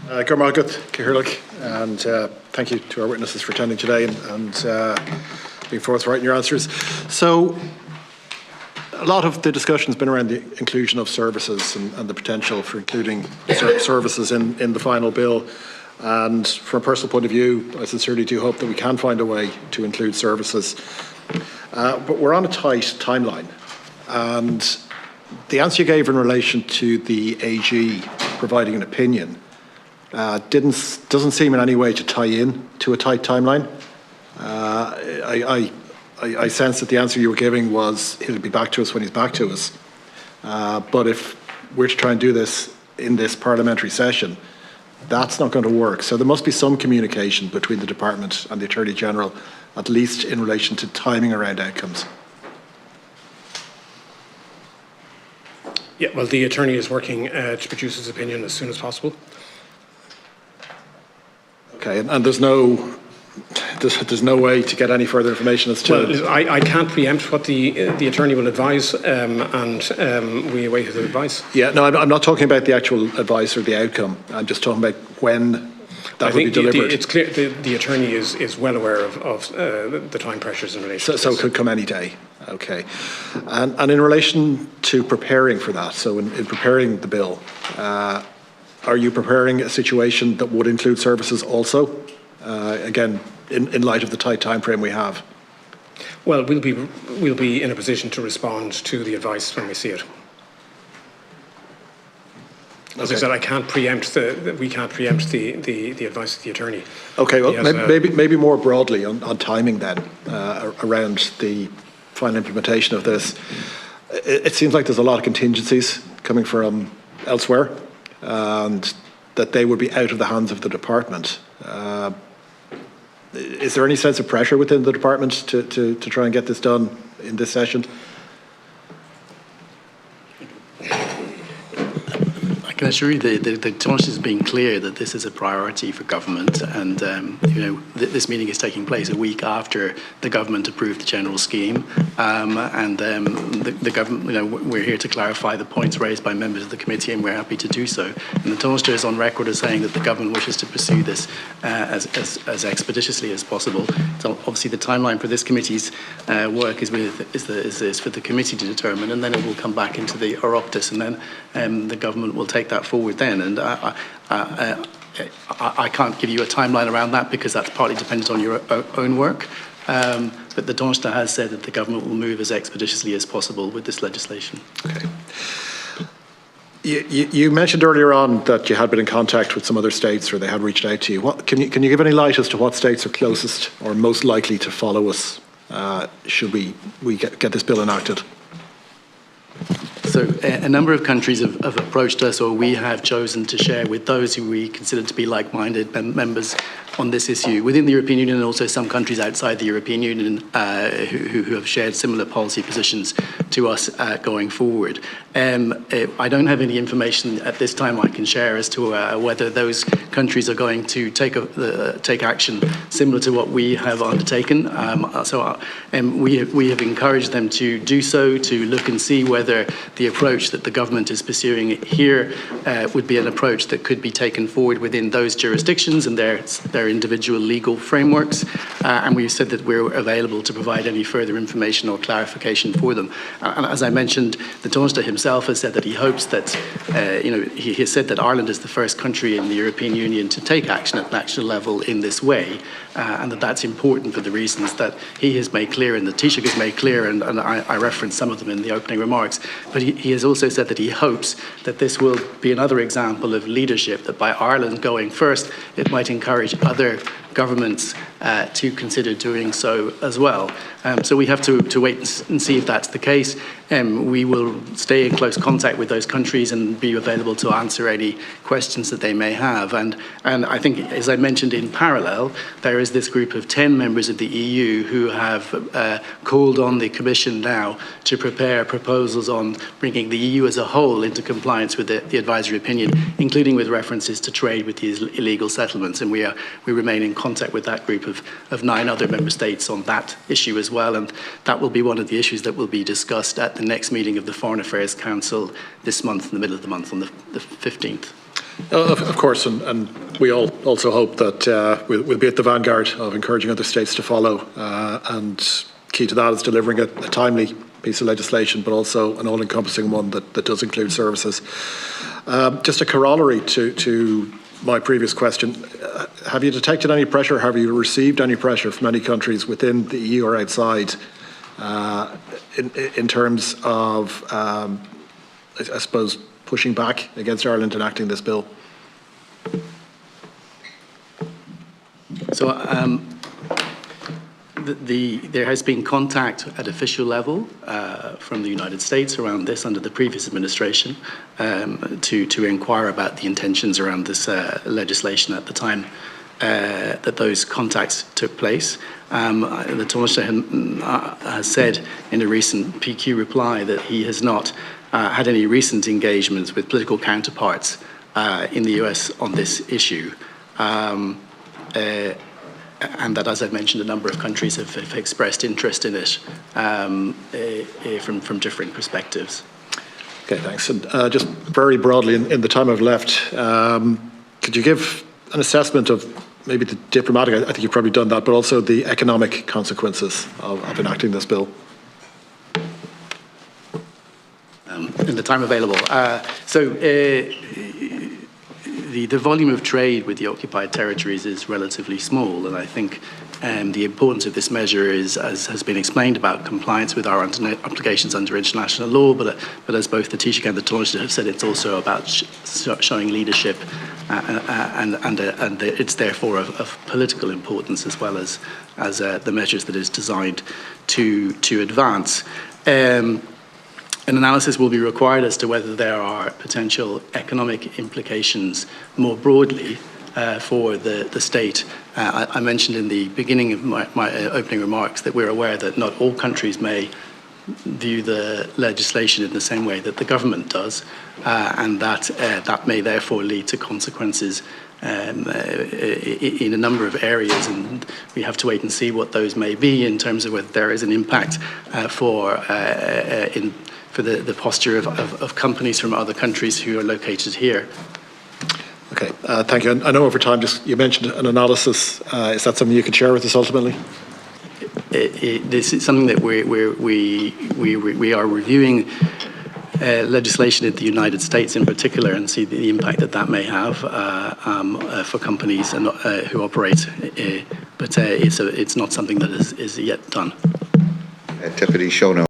Gerard, and thank you to our witnesses for attending today and being forthright in your answers. So, a lot of the discussion has been around the inclusion of services and the potential for including services in the final bill. And from a personal point of view, I sincerely do hope that we can find a way to include services. But we're on a tight timeline. And the answer you gave in relation to the AG providing an opinion doesn't seem in any way to tie in to a tight timeline. I sense that the answer you were giving was he'll be back to us when he's back to us. But if we're to try and do this in this parliamentary session, that's not going to work. So there must be some communication between the department and the Attorney General, at least in relation to timing around outcomes. Yeah, well, the attorney is working to produce his opinion as soon as possible. Okay, and there's no way to get any further information as to... Well, I can't preempt what the attorney will advise, and we await his advice. Yeah, no, I'm not talking about the actual advice or the outcome. I'm just talking about when that will be delivered. It's clear the attorney is well aware of the time pressures in relation to this. So it could come any day. Okay. And in relation to preparing for that, so in preparing the bill, are you preparing a situation that would include services also? Again, in light of the tight time frame we have. Well, we'll be in a position to respond to the advice when we see it. As I said, we can't preempt the advice of the attorney. Okay, well, maybe more broadly on timing then, around the final implementation of this. It seems like there's a lot of contingencies coming from elsewhere, and that they would be out of the hands of the department. Is there any sense of pressure within the department to try and get this done in this session? I can assure you the Taoiseach has been clear that this is a priority for government, and this meeting is taking place a week after the government approved the general scheme, and the government, we're here to clarify the points raised by members of the committee, and we're happy to do so. And the Taoiseach is on record as saying that the government wishes to pursue this as expeditiously as possible. So obviously the timeline for this committee's work is for the committee to determine, and then it will come back into the Oireachtas, and then the government will take that forward then. And I can't give you a timeline around that because that's partly dependent on your own work. But the Taoiseach has said that the government will move as expeditiously as possible with this legislation. Okay. You mentioned earlier on that you had been in contact with some other states, or they had reached out to you. Can you give any light as to what states are closest or most likely to follow us should we get this bill enacted? So a number of countries have approached us, or we have chosen to share with those who we consider to be like-minded members on this issue within the European Union, and also some countries outside the European Union who have shared similar policy positions to us going forward. I don't have any information at this time I can share as to whether those countries are going to take action similar to what we have undertaken. We have encouraged them to do so, to look and see whether the approach that the government is pursuing here would be an approach that could be taken forward within those jurisdictions and their individual legal frameworks. And we've said that we're available to provide any further information or clarification for them. And as I mentioned, the Taoiseach himself has said that he hopes that, he has said that Ireland is the first country in the European Union to take action at national level in this way, and that's important for the reasons that he has made clear and the Taoiseach has made clear, and I referenced some of them in the opening remarks. But he has also said that he hopes that this will be another example of leadership, that by Ireland going first, it might encourage other governments to consider doing so as well. So we have to wait and see if that's the case. We will stay in close contact with those countries and be available to answer any questions that they may have. And I think, as I mentioned, in parallel, there is this group of 10 members of the EU who have called on the Commission now to prepare proposals on bringing the EU as a whole into compliance with the advisory opinion, including with references to trade with these illegal settlements. And we remain in contact with that group of 9 other member states on that issue as well. And that will be one of the issues that will be discussed at the next meeting of the Foreign Affairs Council this month, in the middle of the month, on the 15th. Of course, and we all also hope that we'll be at the vanguard of encouraging other states to follow. And key to that is delivering a timely piece of legislation, but also an all-encompassing one that does include services. Just a corollary to my previous question, have you detected any pressure, have you received any pressure from any countries within the EU or outside in terms of, I suppose, pushing back against Ireland enacting this bill? So there has been contact at official level from the United States around this under the previous administration to inquire about the intentions around this legislation at the time that those contacts took place. The Taoiseach has said in a recent PQ reply that he has not had any recent engagements with political counterparts in the US on this issue. And that, as I've mentioned, a number of countries have expressed interest in it from different perspectives. Okay, thanks. And just very broadly, in the time I've left, could you give an assessment of maybe the diplomatic, I think you've probably done that, but also the economic consequences of enacting this bill? In the time available. The volume of trade with the occupied territories is relatively small, and I think the importance of this measure is, as has been explained, about compliance with our obligations under international law, but as both the Taoiseach and the Taoiseach have said, it's also about showing leadership, and it's therefore of political importance as well as the measures that it's designed to advance. An analysis will be required as to whether there are potential economic implications more broadly for the state. I mentioned in the beginning of my opening remarks that we're aware that not all countries may view the legislation in the same way that the government does, and that may therefore lead to consequences in a number of areas, and we have to wait and see what those may be in terms of whether there is an impact for the posture of companies from other countries who are located here. Okay, thank you. I know over time, you mentioned an analysis. Is that something you could share with us ultimately? This is something that we are reviewing legislation in the United States in particular, and see the impact that may have for companies who operate. But it's not something that is yet done. Deputy Keown.